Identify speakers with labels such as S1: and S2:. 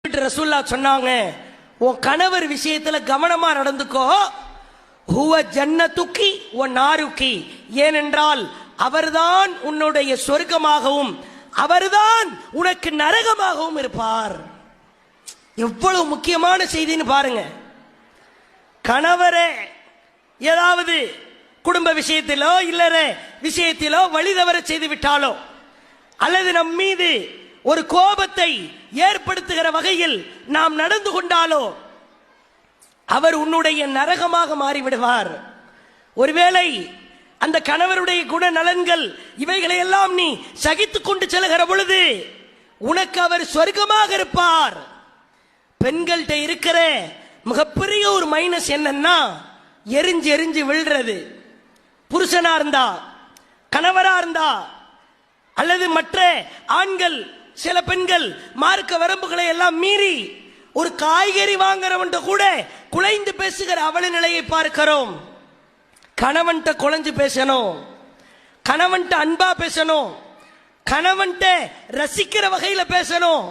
S1: ரசூல்லா சொன்னாங்க, உன் கணவர் விஷயத்துல கவனமா நடந்துக்கோ. ஹுவ ஜன்னத்துக்கி வ நாருக்கி, ஏனென்றால் அவர்தான் உன்னுடைய சொர்க்கமாகவும் அவர்தான் உனக்கு நரகமாகவும் இருப்பார். எவ்வளவு முக்கியமான செய்தின்னு பாருங்க. கணவரே ஏதாவது குடும்ப விஷயத்திலோ இல்லற விஷயத்திலோ வழி தவற செய்து விட்டாலோ அல்லது நம் மீது ஒரு கோபத்தை ஏற்படுத்துகிற வகையில் நாம் நடந்து கொண்டாலோ அவர் உன்னுடைய நரகமாக மாறிவிடுவார். ஒருவேளை அந்த கணவருடைய குணநலன்கள் இவைகளை எல்லாம் நீ சகித்துக் கொண்டு செல்கிற பொழுது உனக்கு அவர் சொர்க்கமாக இருப்பார். பெண்கள்கிட்ட இருக்கிற மிகப்பெரிய ஒரு மைனஸ் என்னன்னா, எரிஞ்சு எரிஞ்சு விழுறது. புருஷனா இருந்தா, கணவரா இருந்தா, அல்லது மற்ற ஆண்கள், சில பெண்கள் மார்க்க வரம்புகளை எல்லாம் மீறி ஒரு காய்கறி வாங்குறவன் கூட குலைந்து பேசுகிற அவல நிலையை பார்க்கிறோம். கணவன்கிட்ட குலைஞ்சு பேசணும், கணவன்கிட்ட அன்பா பேசணும், கணவன்கிட்ட ரசிக்கிற வகையில பேசணும்.